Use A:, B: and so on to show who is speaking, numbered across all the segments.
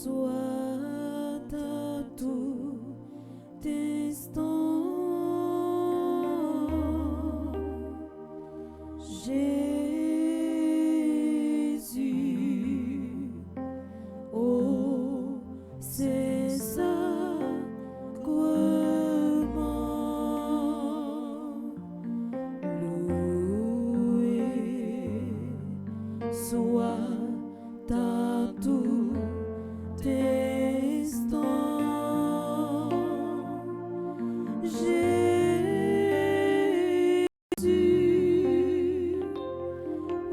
A: soit à tout instant. Jésus, oh, c'est sacrement. Loué soit à tout instant. Jésus,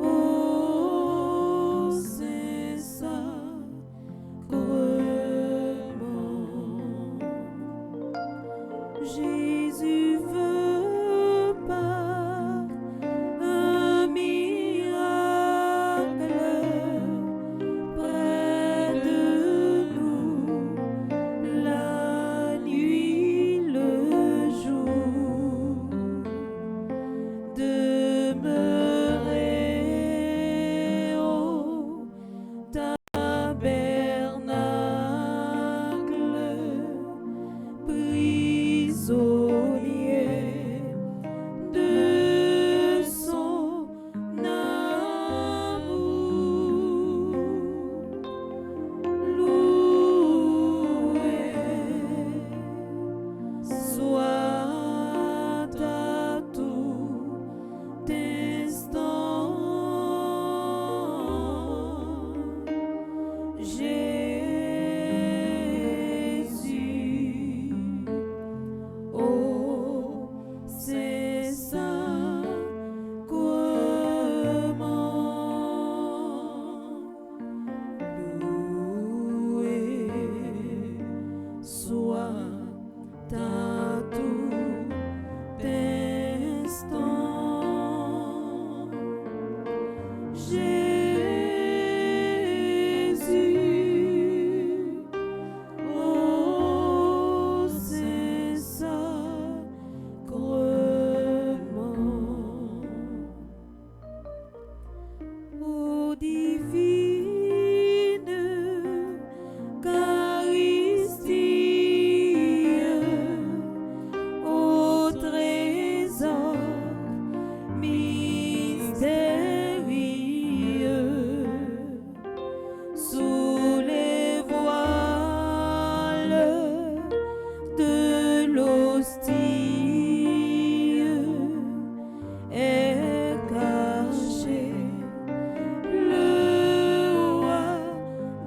A: oh, c'est sacrement. Jésus veut par un miracle près de nous, la nuit, le jour, demeurer au tabernacle, prisonnier de son amour. Loué soit à tout instant. Jésus, oh, c'est sacrement. Loué soit à tout instant. Jésus, oh, c'est sacrement. Ô divine Eucharistie, ô trésor mystérieux, sous les voiles de l'hostie est caché le roi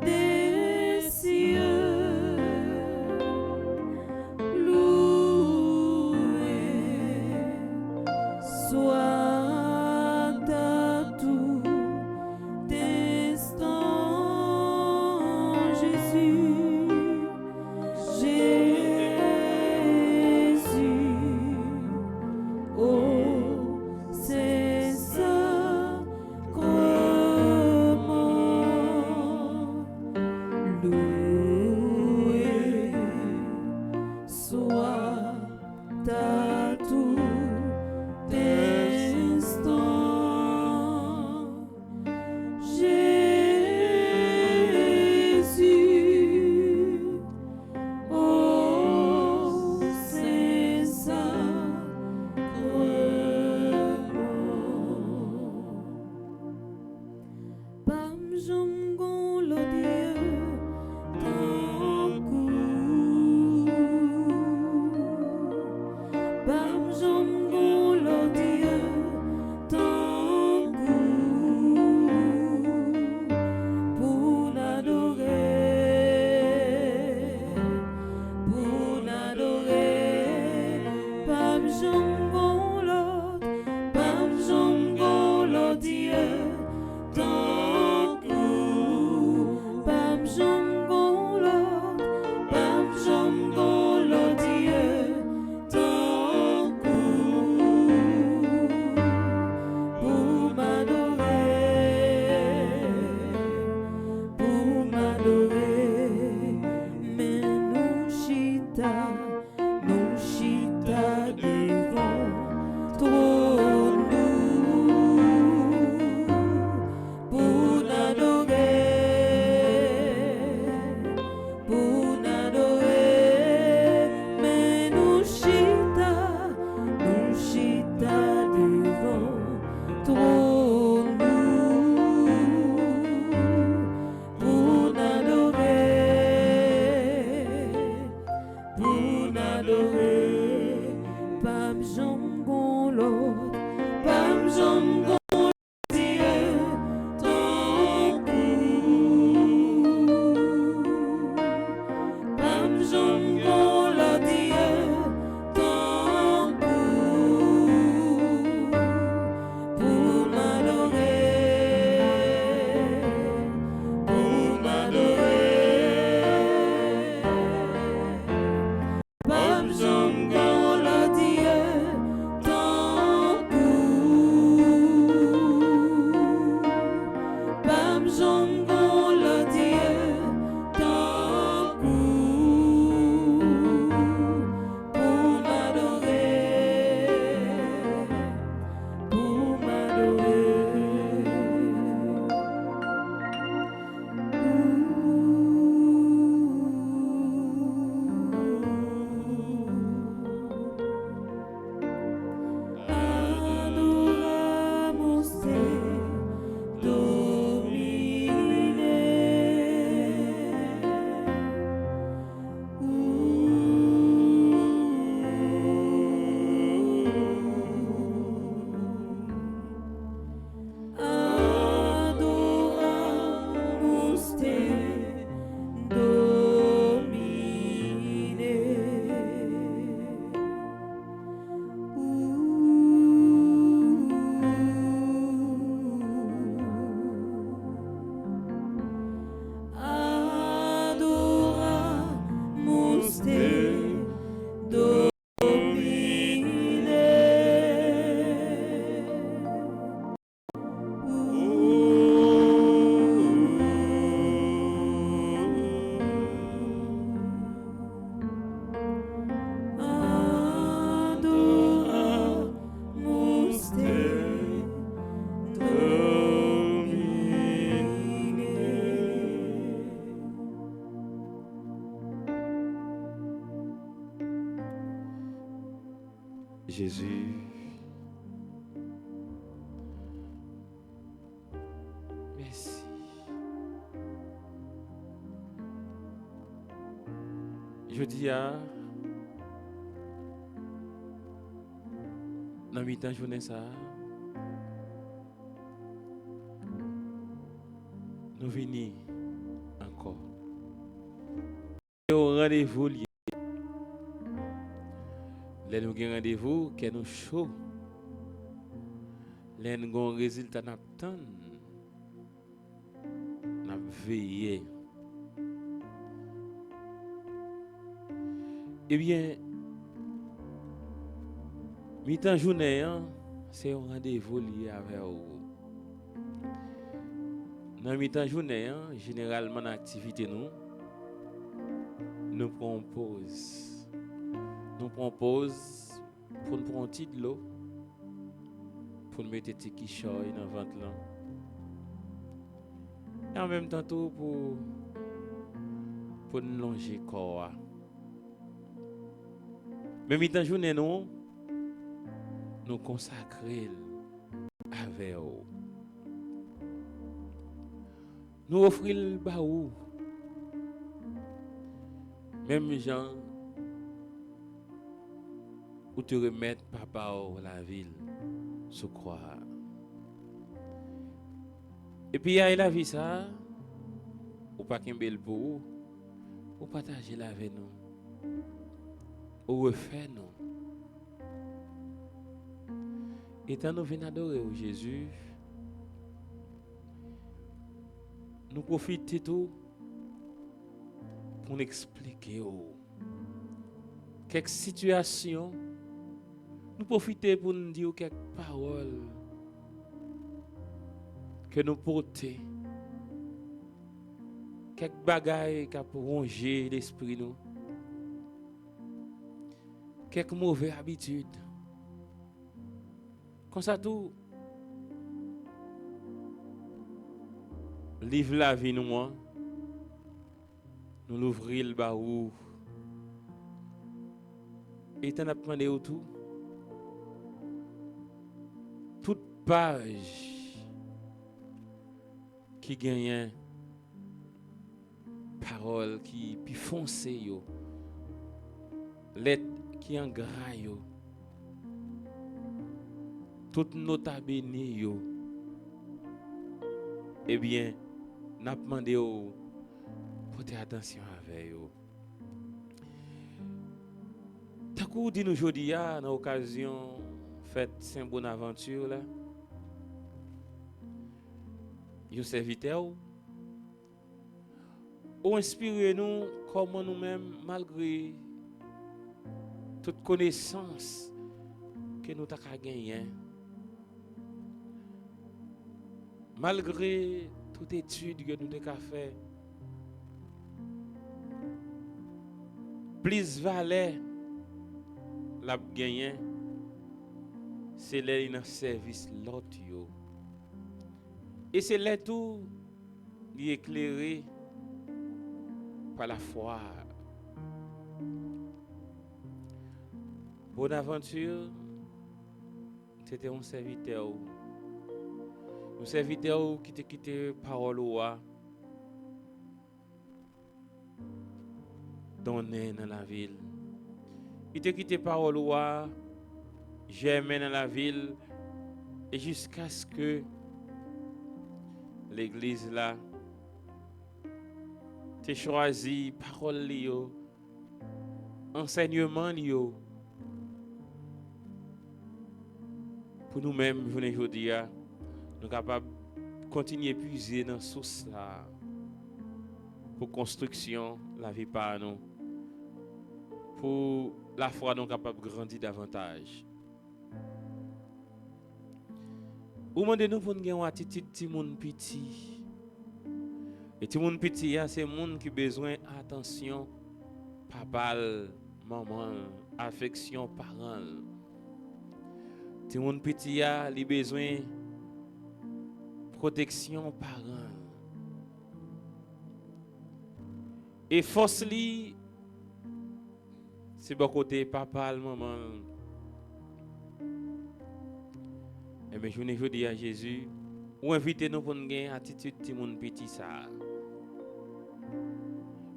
A: des cieux. Loué soit à tout instant. Jésus, Jésus, oh, c'est sacrement. Loué soit à tout instant. Jésus, oh, c'est sacrement. Pam jongon lo Dieu tant coup. Pam jongon lo Dieu tant coup. Pour n'adorer. Pam jongon lo Dieu tant coup.
B: Jésus. Merci. Je dis à dans mi-temps journée ça, nous venons encore. Au rendez-vous lié. Là nous avons rendez-vous que nous chaud. Là nous avons un résultat n'attend. N'a veillé. Eh bien, mi-temps journée, c'est un rendez-vous lié avec vous. Dans mi-temps journée, généralement dans l'activité nous prenons pause. Nous prenons pause pour nous prendre un petit de l'eau, pour nous mettre des petits choy dans le ventre là. Et en même temps tout pour nous longer le corps. Mais mi-temps journée nous consacrer avec vous. Nous offrir le baou. Même gens où te remettre papa ou la ville se croire. Et puis il y a la vie ça ou pas qu'un bel pour ou partager la avec nous. Ou refaire nous. Et tant nous venons adorer au Jésus, nous profitons tout pour nous expliquer quelques situations. Nous profitons pour nous dire quelques paroles que nous portons. Quelques bagailles qui ont rongé l'esprit nous. Quelques mauvaises habitudes. Comme ça tout, livre la vie nous l'ouvrir le baou. Et t'en as demandé tout. Toute page qui gagne parole qui puis foncé yo. Lettre qui en gras yo. Toute nota béni yo. Eh bien, n'a demandé au porter attention avec yo. T'as coup dit nous aujourd'hui dans l'occasion fête Saint-Bonaventure là. Yo serviteur ou inspirez nous comment nous-mêmes malgré toute connaissance que nous avons gagnée, malgré toute étude que nous avons fait, plus valeur la gagné, c'est là dans service l'autre yo. Et c'est là tout éclairé par la foi. Bonaventure, c'était un serviteur. Un serviteur qui te quitté parole ouah, donné dans la ville. Il te quitté parole ouah, germé dans la ville, et jusqu'à ce que l'église là te choisi parole lio, enseignement lio. Pour nous-mêmes, aujourd'hui, nous sommes capables de continuer à puiser dans la source là pour construction la vie par nous. Pour la foi, nous sommes capables de grandir davantage. Ou demandez-nous pour nous avoir une attitude de monde petit. Et tout le monde petit, c'est le monde qui a besoin d'attention, papa, maman, affection, parents. Tout le monde petit a besoin de protection parents. Et force li c'est bon côté papa, maman. Et bien, je dis à Jésus, ou inviter nous pour nous gagner attitude de mon petit ça.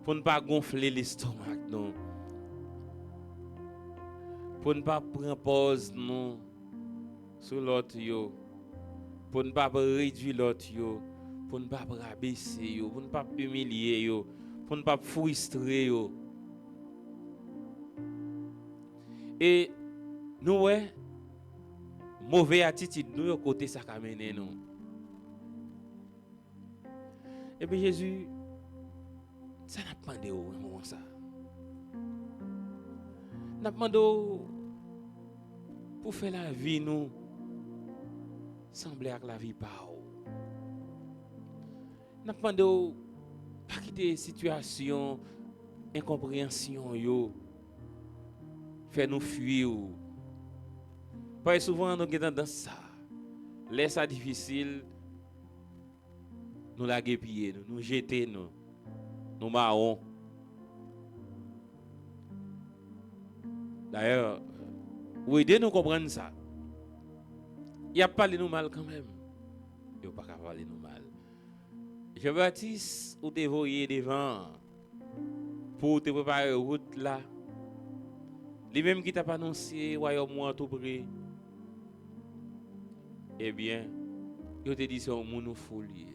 B: Pour ne pas gonfler l'estomac, non. Pour ne pas prendre pause, non, sur l'autre, yo. Pour ne pas réduire l'autre, yo. Pour ne pas rabaisser, yo. Pour ne pas humilier, yo. Pour ne pas frustrer, yo. Et nous, ouais, mauvaise attitude, nous, au côté, ça a mené, nous. Et puis Jésus, ça n'a pas demandé au moment ça. N'a pas demandé pour faire la vie, nous, sembler avec la vie par où. N'a pas demandé pas quitter situation, incompréhension, yo, faire nous fuir. Parce que souvent, nous sommes dans ça. Laisse ça difficile, nous la guépier, nous jeter, nous marrons. D'ailleurs, vous aidez nous comprendre ça. Il n'y a pas de nous mal quand même. Il n'y a pas qu'à parler nous mal. Jean-Baptiste, ou te voyez devant pour te préparer la route là. Lui-même qui t'a annoncé, royaume à tout près. Eh bien, il te dit c'est un monde folie.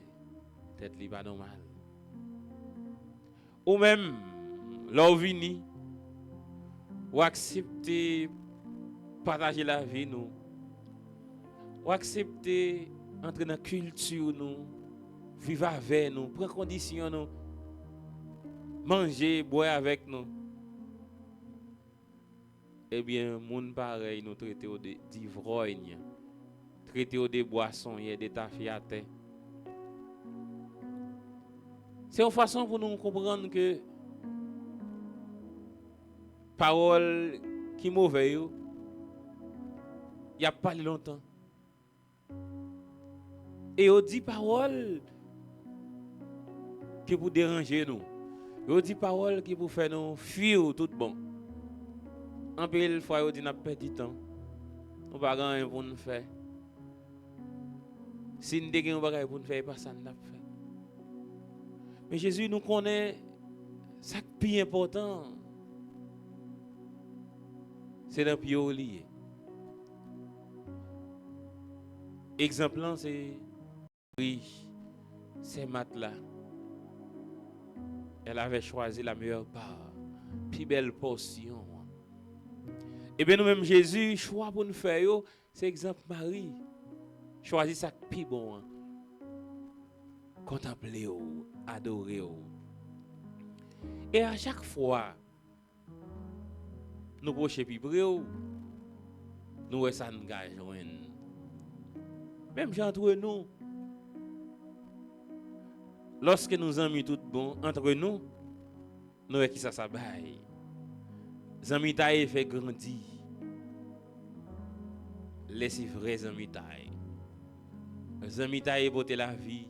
B: Peut-être qu'il n'est pas normal. Ou même, là où vini, ou accepter partager la vie nous, ou accepter entrer dans la culture nous, vivre avec nous, prendre condition nous, manger, boire avec nous. Eh bien, moun pareil nous traiter d'ivrogne, traiter de boissons, de tafiaté. C'est une façon pour nous comprendre que parole qui mauvaise, il n'y a pas longtemps. Et on dit parole qui pour déranger nous. On dit parole qui pour faire nous fuir tout bon. En pile fois on dit n'a pas du temps. On pas rien pour nous faire. Si nous dégaine pas pour nous faire pas ça n'a fait. Mais Jésus nous connaît ça qui est important. C'est dans pied lié. Exemple c'est oui, c'est Matla. Elle avait choisi la meilleure part, plus belle portion. Et bien nous-mêmes Jésus, choix pour nous faire, c'est exemple Marie. Choisis ça plus bon. Contempler, adorer. Et à chaque fois, nous proches plus près, nous ça nous engage. Même entre nous, lorsque nous amis tout bon entre nous, nous qui ça baille. Amis taille fait grandir. Laissez vrais amis taille. Amis taille porter la vie.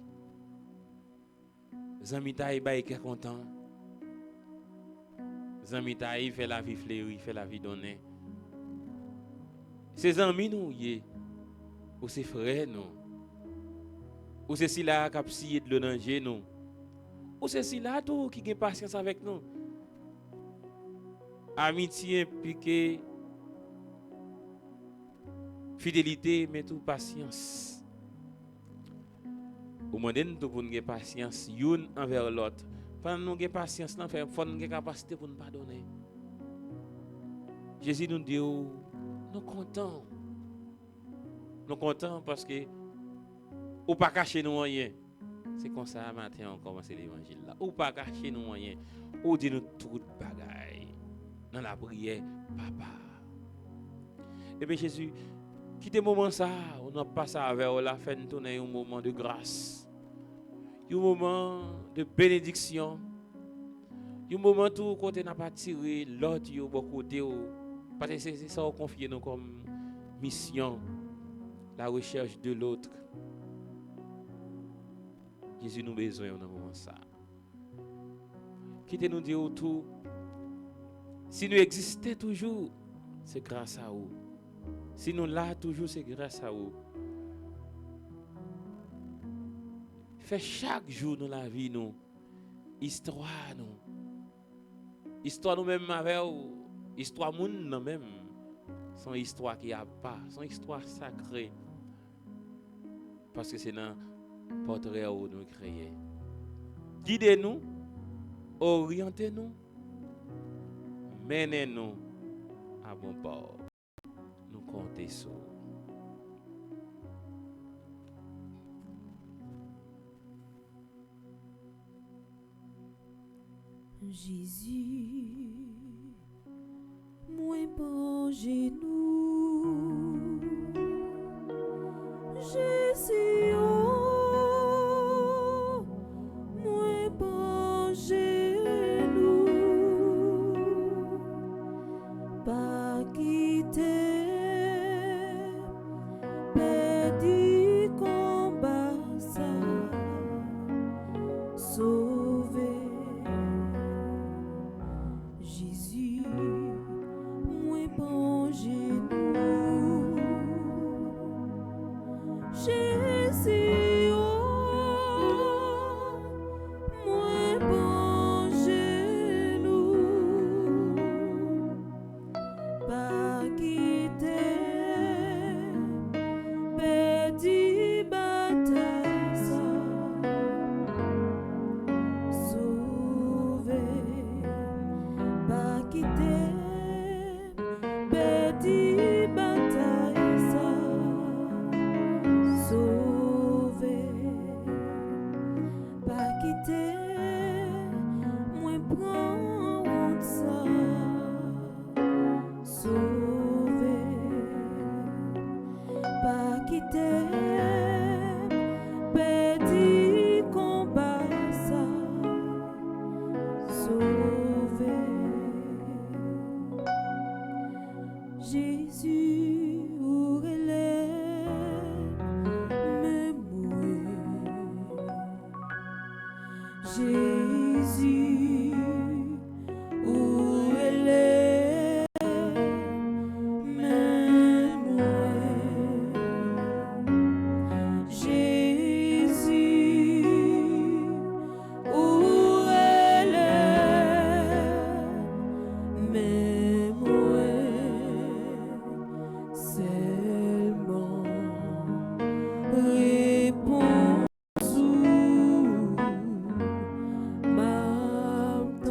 B: Amis taille baille qui est content. Amis taille fait la vie fleurie, fait la vie donnée. Ces amis nous y ou ses frères nous. Ou c'est si là qui a pris de le danger nous. Ou c'est si là tout qui a patience avec nous. Amitié impliquée fidélité mais tout patience. Au moment nous pour nous patience une envers l'autre. Pendant nous avons patience, il faut nous capacité pour nous pardonner. Jésus nous dit nous contents. Nous contents parce que ou pas cacher nous rien. C'est comme ça matin on commence l'évangile là. Ou pas cacher nous rien. Ou dit nous tout bagaille dans la prière papa. Et bien Jésus quitte moment ça, on a passé avec la fin de tourner un moment de grâce. Un moment de bénédiction. Un moment tout côté n'a pas tiré l'autre yo bon côté parce que c'est ça qu'on confie nous comme mission, la recherche de l'autre. Jésus nous besoin dans moment ça. Quitte nous dire tout. Si nous existons toujours, c'est grâce à vous. Si nous là toujours, c'est grâce à vous. fait chaque jour dans la vie nous histoire nous-mêmes avec histoire moun nous même son histoire qui a pas son histoire sacrée parce que c'est dans portrait où nous créer. Guidez-nous, orientez-nous, menez-nous à bon port. Nous comptons sur.
A: Jésus, moi pas genou. Jésus, oh, moi pas genou. Pas quitter, perdu combat ça, sauver. Jésus, moi bon genou. Jésus, oh, moi bon genou. Pas quitter, petit bataille ça, sauver. Pas quitter, petit bataille ça, sauver. Pas quitter, moi prends honte ça, sauver. Pas quitter, petit combat ça, sauver. Jésus, où relève moi. Jésus, où relève moi. Jésus, où relève moi. Seulement réponds sous m'attend.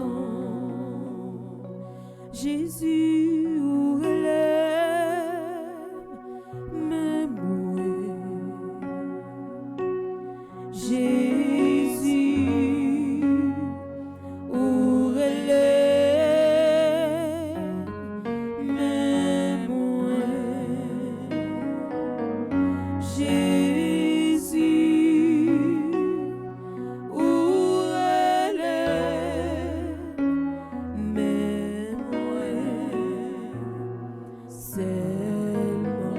A: Jésus, où relève moi. Jésus, où relève moi. Jésus, où relève moi. Seulement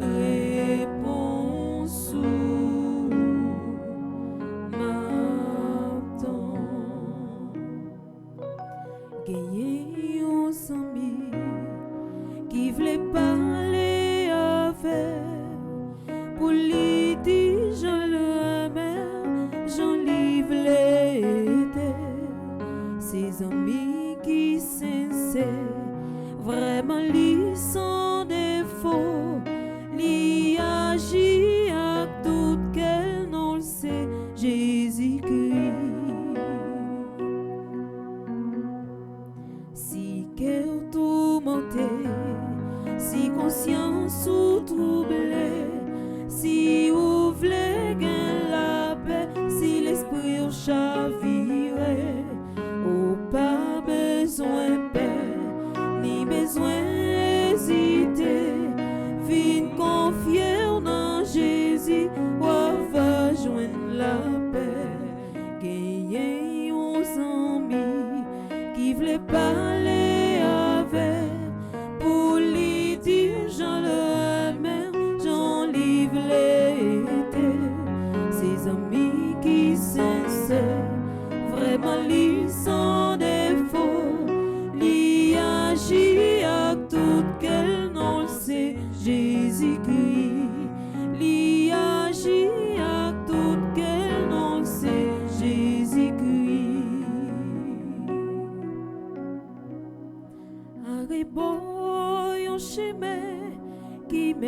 A: réponds sous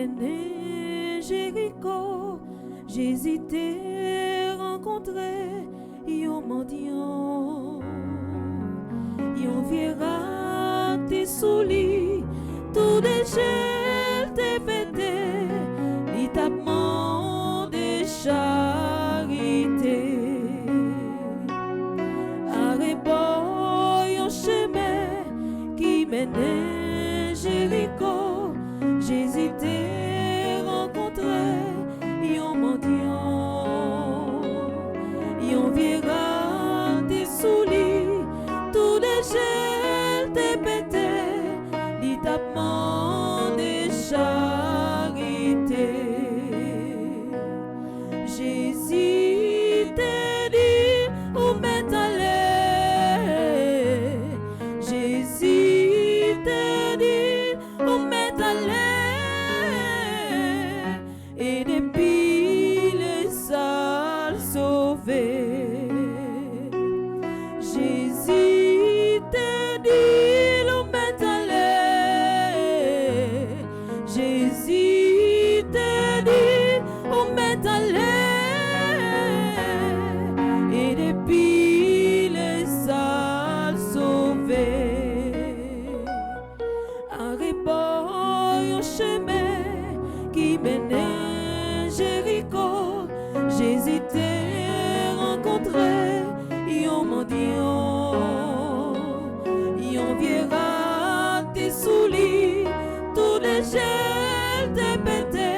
A: menait Jéricho, j'hésitais rencontrer un mendiant. Yon viera tes souliers, tout déchets t'es pété, il t'a demandé charité. Arrête-boy au chemin qui menait Jéricho, j'hésitais rencontrer un mendiant. Yon viera tes souliers, tout déchets t'es pété, il t'a demandé charité. Jésus t'a dit, où m'est allé? Jésus t'a dit, où m'est allé? Et depuis les sales sauvés, Jésus t'a dit, où m'est allé? Jésus t'a dit, où m'est allé? Et depuis les sales sauvés, un repos au chemin qui menait Jéricho, j'hésitais rencontrer un mendiant. Yon viera tes souliers, tout déchets t'es pété,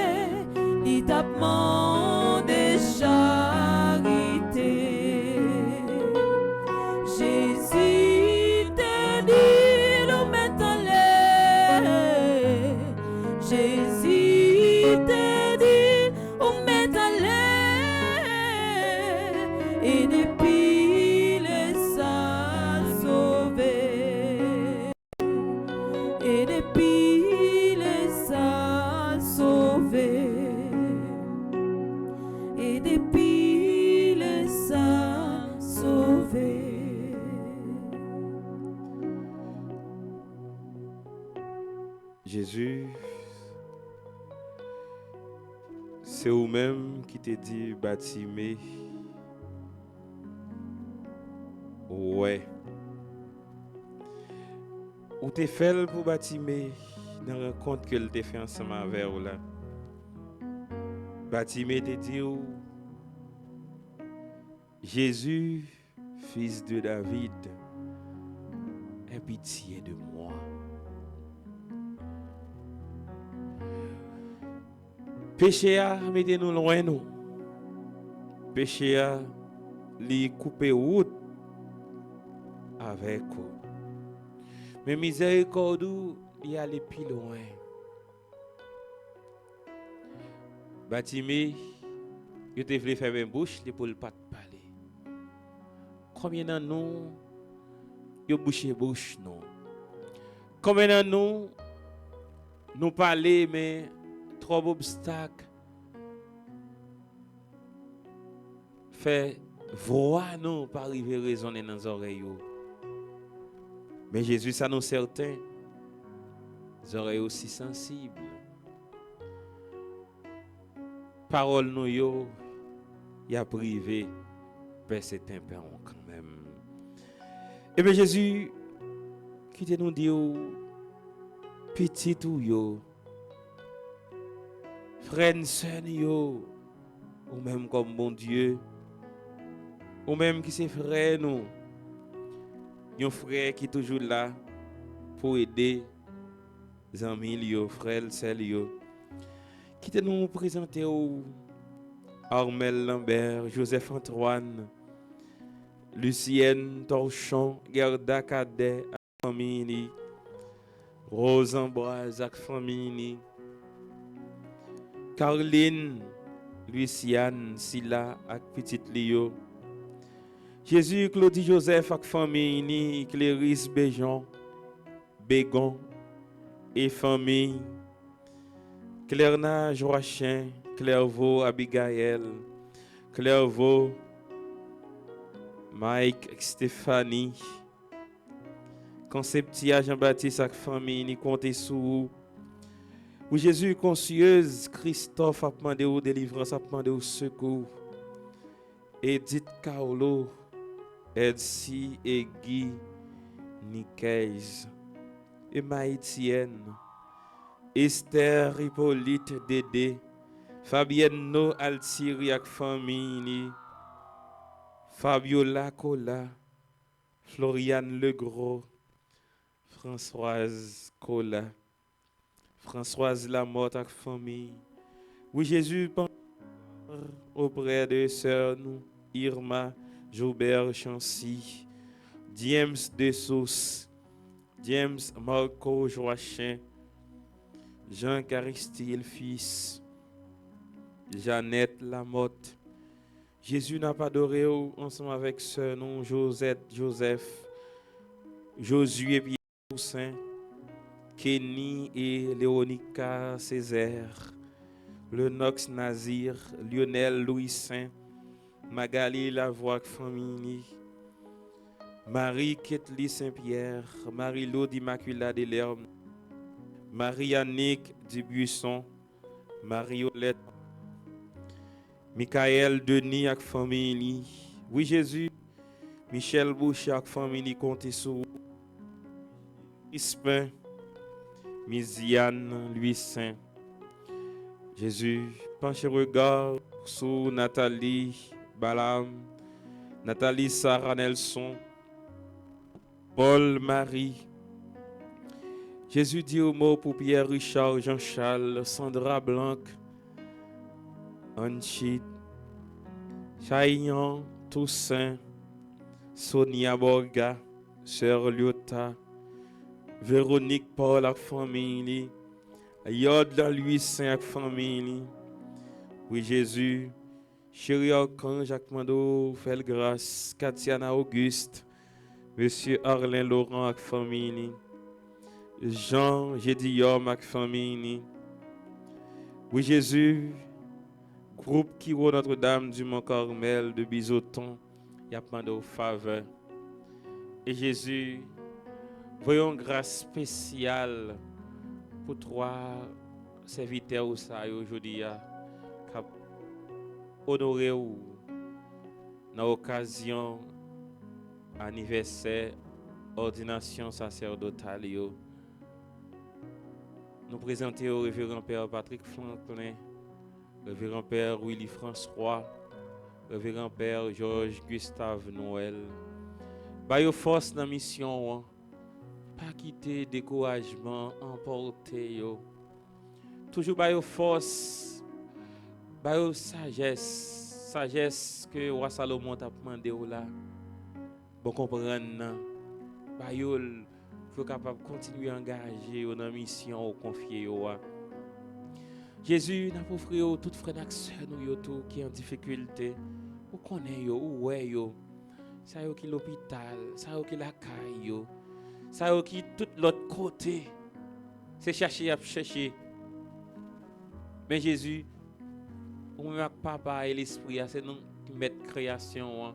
A: il t'a demandé charité. Jésus t'a dit, où m'est allé? Jésus t'a dit, où m'est allé? Et depuis les sales sauvés, et depuis les sales sauvés, et depuis les sales sauvés.
B: Jésus, c'est vous-même qui te dit Batimée. Ouais. Ou t'es fait pour Batimée dans la rencontre que t'es fait ensemble avec vous là. Batimée te dit Jésus, fils de David, aie pitié de moi. Péché a mettez-nous loin nous. Péché a li couper route avec vous. Mais miséricorde il allait plus loin. Batimé, il te voulait faire une bouche pour le pas parler. Combien de nous yo bouché bouche non? Combien de nous parler mais trop d'obstacles fait voix nous pas arriver résonner dans nos oreilles. Mais Jésus ça nous certain, les oreilles aussi sensibles. Parole nous yo y a privé per certains parents quand même. Et bien Jésus qui te nous dit petit ou yo frère sœur yo ou même comme bon Dieu ou même qui c'est frère nous un frère qui est toujours là pour aider les amis yo frères sœurs yo qui te nous présenter Armel Lambert, Joseph Antoine, Lucienne Torchon, Gerda Cadet, famille, Rose Ambroise, famille, Caroline, Luciane, Silla, ak petite Lio, Jésus, Claudie Joseph, ak famille, Cléris Béjon, Bégon, et famille, Clairna Joachim, Clairvaux Abigail, Clairvaux Mike Stéphanie, Conceptia Jean-Baptiste avec famille, ni compter sous Oui, Jésus, conscieuse, Christophe a demandé aux délivrance, a demandé au secours. Edith Carlo, Elsie et Guy Nicaise, Emma Etienne, Esther Hippolyte Dédé, Fabienne No Altiri ak famille, Fabiola Cola, Floriane Legros, Françoise Cola, Françoise Lamotte ak famille. Oui, Jésus, pense auprès de sœurs nous, Irma, Joubert Chancy, James Dessous, James Marco Joachim, Jean Caristille fils, Jeannette Lamotte. Jésus n'a pas adoré ensemble avec sœur nous, Josette, Joseph, Josué Pierre Toussaint, Kenny et Léonica Césaire, Lenox Nazir, Lionel Louis Saint, Magali Lavoie famille, Marie Ketli Saint-Pierre, Marie-Laud Immaculade Delerme, Marie-Annick Dubuisson, Marie-Olette, Michael Denis ak famille. Oui Jésus, Michel Boucher ak famille compte sur Crispin, Misiane Louis Saint. Jésus, penche regard sur Nathalie Balam, Nathalie Sarah Nelson, Paul Marie. Jésus dit au mot pour Pierre Richard, Jean-Charles, Sandra Blanc, Anchit, Chaignan, Toussaint, Sonia Borga, Sœur Lyota, Véronique Paul ak famille, Yod Louis Saint ak famille. Oui Jésus, chéri Archange ak mando fait grâce, Katiana Auguste, Monsieur Arlin Laurent ak famille, Jean Gédium ak famille. Oui Jésus, groupe Kiro Notre-Dame du Mont-Carmel de Bizoton, y a demandé aux faveurs. Et Jésus, voyons grâce spéciale pour trois serviteurs aujourd'hui qui ont honoré dans l'occasion anniversaire ordination sacerdotale. Nous présentons au révérend Père Patrick Franklin, révérend Père Willy François, révérend Père Georges Gustave Noël. Bayo force dans la mission, pas quitter découragement, emporter yo. Toujours bayo force, bayo sagesse, sagesse que roi Salomon t'a demandé là. Bon comprendre, bayo faut capable continuer à engager dans la mission confier yo. Jésus n'a pas offert toutes frères et sœurs nous tout qui en difficulté. Vous connaissez yo, ou ouais yo. Ça yo qui l'hôpital, ça yo qui la caille yo. Ça yo qui tout l'autre côté. C'est chercher à chercher. Mais Jésus, pour moi papa et l'esprit, c'est nous qui mettent création.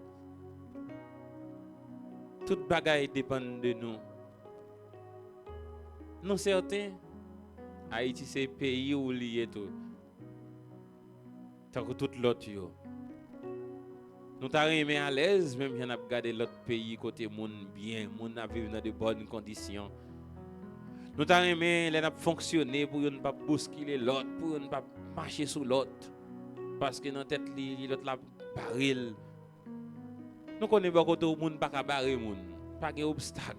B: Toute bagaille dépend de nous. Non certain, Haïti c'est pays où lié tout. Tant que tout l'autre yo. Nous t'arrivons à l'aise, même si on a regardé l'autre pays côté monde bien, monde a vécu dans de bonnes conditions. Nous t'arrivons, les a fonctionné pour ne pas bousculer l'autre, pour ne pas marcher sous l'autre, parce que dans tête l'autre la baril. Nous connaissons pas côté monde pas barrer monde, pas de obstacle.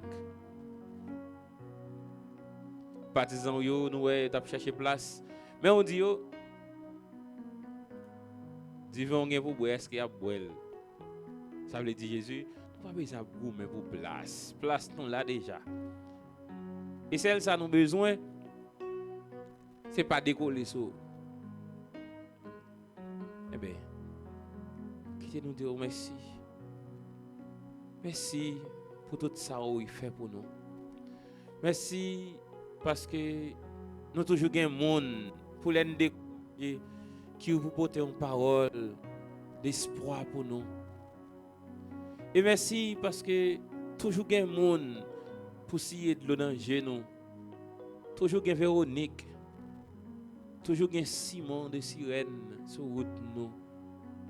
B: Partisans yo nous t'a chercher place, mais on dit yo divin on pour boire, est-ce qu'il y a boire? Ça veut dire Jésus, nous pas besoin de goûter pour place. Place nous là déjà. Et celle ça nous besoin, c'est pas décoller ça. Eh bien, qui nous dire merci. Merci pour tout ça qu'il fait pour nous. Merci parce que nous toujours un monde pour les décoller qui vous porter une parole d'espoir pour nous. Et merci parce que toujours un monde pour scier de l'eau dans nous. Toujours un Véronique toujours un ciment de sirène sur route nous.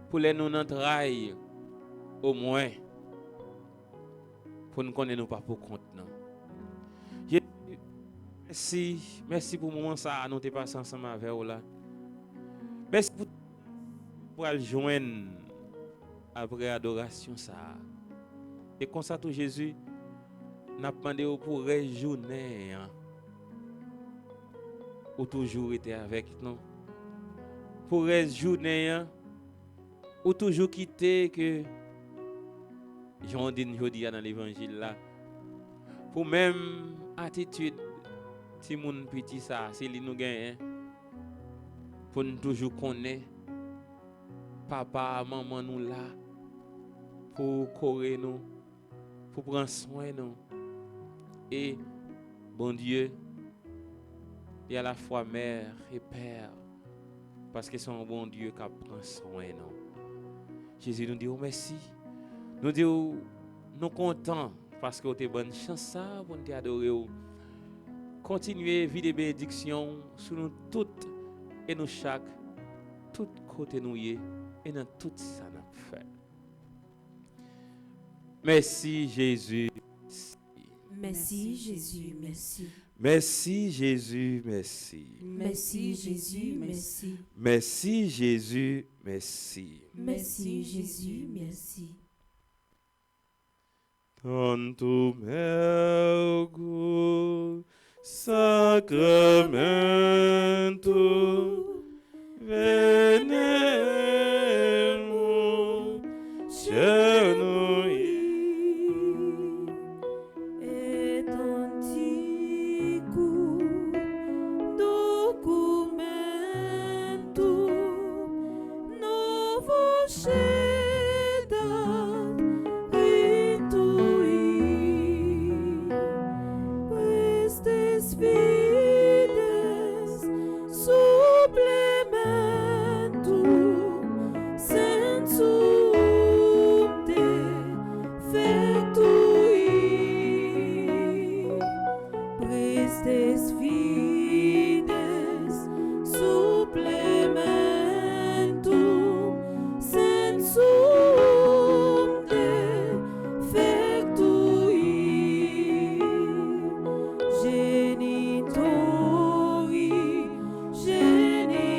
B: Pour les nous entrailles, au moins, pour nous connaître nous pas pour compte. Merci pour le moment ça, nous t'es passé ensemble avec vous là. Merci pour le joindre après adoration ça. Et comme ça tout Jésus, n'a demandé pour réjourner, ou toujours été avec nous. Pour réjourner, ou toujours quitter que Jean dit dans l'évangile là. Pour même attitude, si mon petit ça, c'est lui nous gagne. Pour nous toujours connaître, papa, maman nous là, pour courir nous, pour prendre soin de nous. Et bon Dieu, et à la fois mère et père, parce que c'est un bon Dieu qui prend soin de nous. Jésus nous dit oh, merci. Nous disons nous contents parce que vous avez bonne chance pour nous adorer. Continuez à vivre des bénédictions sur nous toutes et nous chaque, tout côté nous y et dans tout ça nous fait. Merci Jésus.
A: Merci Jésus, merci.
B: Merci Jésus, merci.
A: Merci Jésus, merci.
B: Merci Jésus, merci.
A: Merci Jésus, merci.
B: Tanto mergo sacramento venemo cenui
A: Et antico documento novo chedat ritui estes fides supplementum sensum defectui estes fides supplementum sensum defectui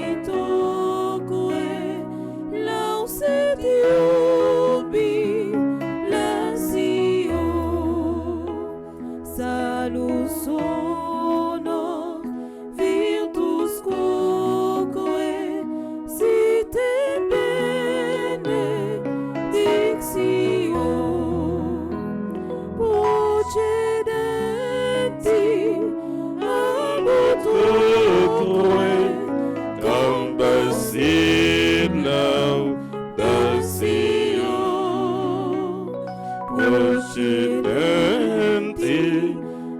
A: genitoque laucetiubi lasio salus sonos virtus quoque site benedictio procedenti abutroque
B: Compassional Dacio Procedenti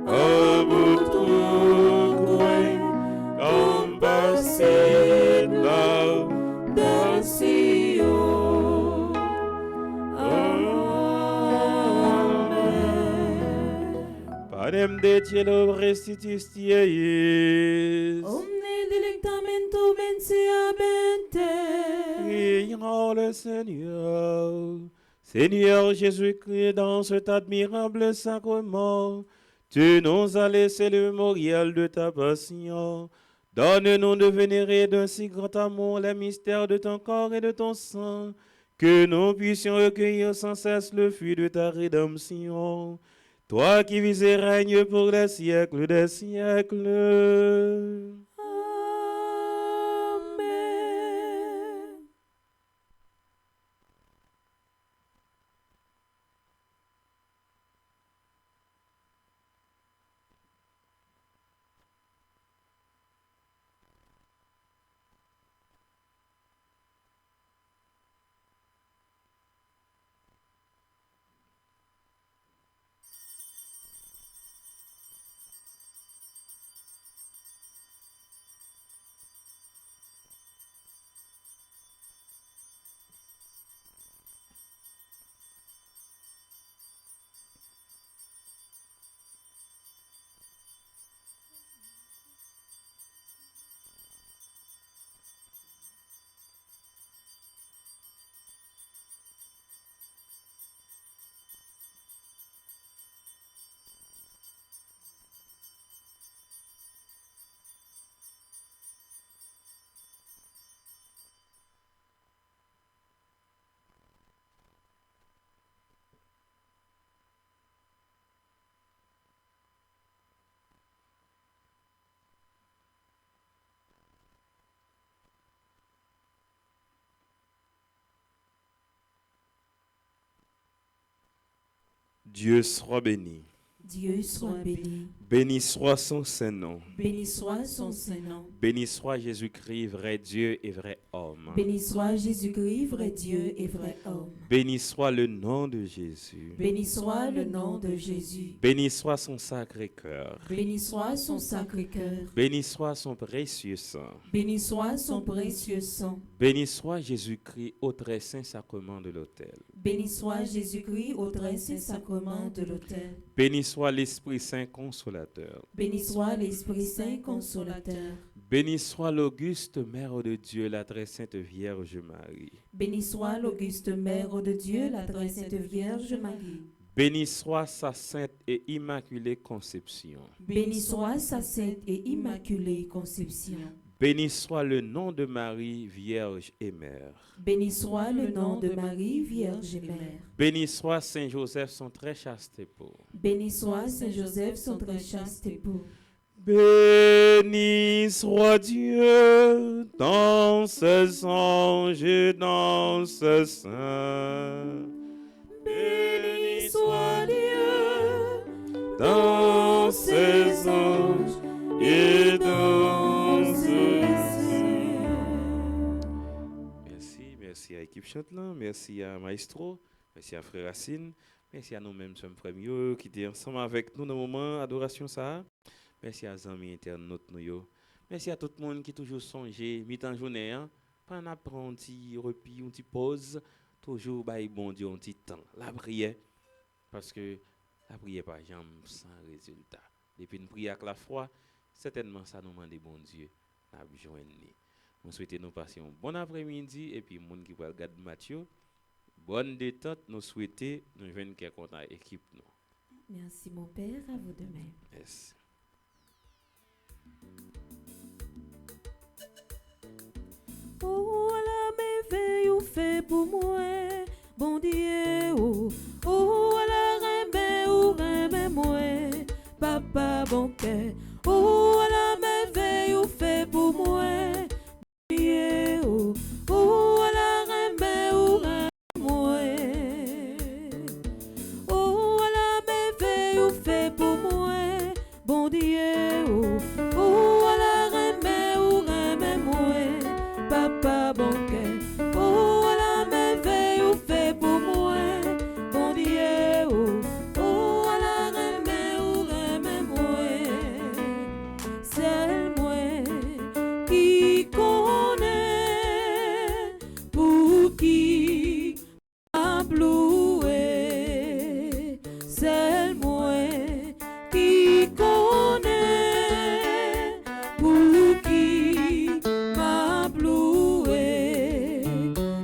B: Abutroque Compassional Dacio
A: Amen.
B: Parem de cielo restitustiis
A: Omne delectamento menseabente.
B: Prions le Seigneur. Seigneur Jésus-Christ, dans cet admirable sacrement, tu nous as laissé le mémorial de ta passion. Donne-nous de vénérer d'un si grand amour les mystères de ton corps et de ton sang, que nous puissions recueillir sans cesse le fruit de ta rédemption. Toi qui vis et règnes pour les siècles des siècles.
A: Amen.
B: Dieu soit béni.
A: Dieu soit béni.
B: Béni soit son Saint-Nom.
A: Béni soit son Saint-Nom.
B: Béni soit Jésus-Christ, vrai Dieu et vrai homme.
A: Béni soit Jésus-Christ, vrai Dieu et vrai homme.
B: Béni soit le nom de Jésus.
A: Béni soit le nom de Jésus.
B: Béni soit son sacré cœur.
A: Béni soit son sacré cœur.
B: Béni soit son précieux sang.
A: Béni soit son précieux sang.
B: Béni soit Jésus-Christ au très saint sacrement de l'autel.
A: Béni soit Jésus-Christ au très saint sacrement de l'autel.
B: Béni soit l'Esprit Saint consolateur.
A: Béni soit l'Esprit Saint consolateur.
B: Béni soit l'auguste Mère de Dieu, la très sainte Vierge Marie.
A: Béni soit l'auguste Mère de Dieu, la très sainte Vierge Marie.
B: Béni soit sa sainte et immaculée conception.
A: Béni soit sa sainte et immaculée conception.
B: Béni soit le nom de Marie, Vierge et Mère.
A: Béni soit le nom de Marie, Vierge et Mère.
B: Béni soit Saint Joseph, son très chaste époux.
A: Béni soit Saint Joseph, son très chaste époux.
B: Béni soit Dieu dans ses anges et dans ses saints.
A: Béni soit Dieu
B: Dans ses anges et dans ses saints. Merci à l'équipe Chantelan, merci à Maestro, merci à Frère Racine, merci à nous-mêmes, sommes premiers qui étaient ensemble avec nous dans le moment d'adoration ça. Merci à amis internautes nous. Merci à tout le monde qui toujours songé mi-temps journée hein, prendre un petit repos, une petite pause, toujours bail bon Dieu un petit temps. La prière parce que la prière pas jamais sans résultat. Depuis une prière avec la foi, certainement ça nous demande bon Dieu n'a besoin de nous. Nous souhaitons nous passer un bon après-midi et puis monde qui va regarder Mathieu, bonne détente, nous souhaitons nous joindre quelqu'un dans l'équipe nous.
A: Merci mon Père, à vous de même.
B: Merci.
A: Oh, la merveille ou fait pour moi, bon Dieu, oh, la remè moi, papa bon cœur, oh, la merveille ou fait pour moi, bon Dieu, oh, la remè moi, oh, la merveille ou fait pour moi, bon Dieu, oh, la remè moi, papa bon cœur, oh, la merveille ou fait pour moi, bon Dieu, oh, la remè moi, c'est moi qui connais pour qui m'a bloué, c'est moi qui connais pour qui m'a bloué.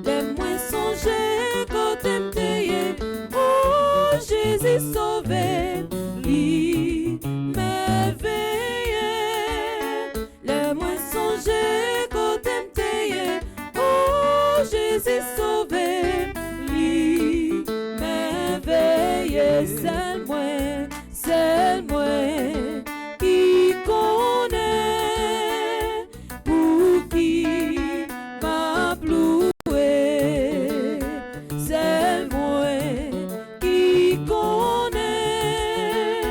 A: Laisse-moi songer quand t'aimes t'aimer, oh Jésus sauvé, lui m'éveillé. Laisse-moi songer quand t'aimes t'aimer, oh Jésus sauvé, lui m'éveillé. C'est moi qui connais pour qui m'a bloué. C'est moi qui connais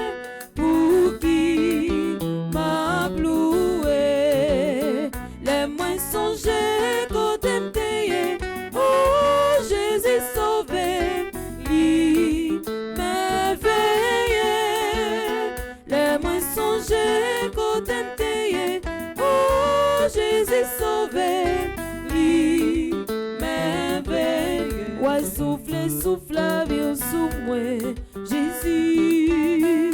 A: pour qui m'a bloué. Laisse-moi songer quand t'aimes t'aimer, oh Jésus sauvé, lui m'éveillé. Laisse-moi songer quand t'aimes t'aimer, oh Jésus sauvé, lui m'éveillé. Ouais, souffle, souffle, viens sous moi, Jésus,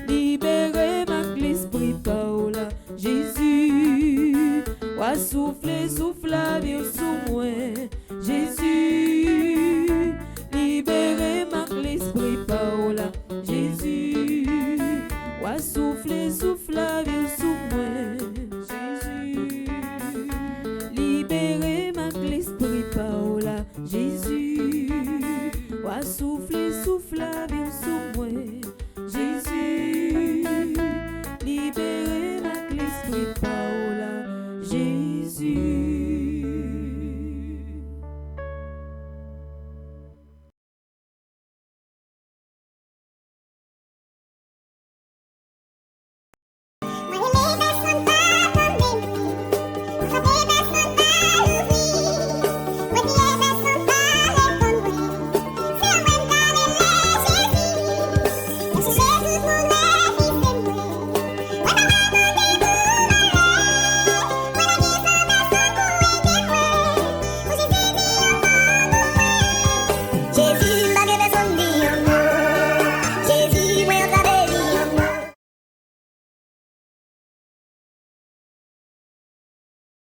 A: libérez ma l'esprit Paola, Jésus. Ouais, souffle, souffle, viens sous moi, Jésus, libérez ma l'esprit Paola, Jésus. Ouais, souffle, souffle, viens sous moi, Jésus, libérez ma l'esprit Paola, Jésus. Ouais, souffle, souffle,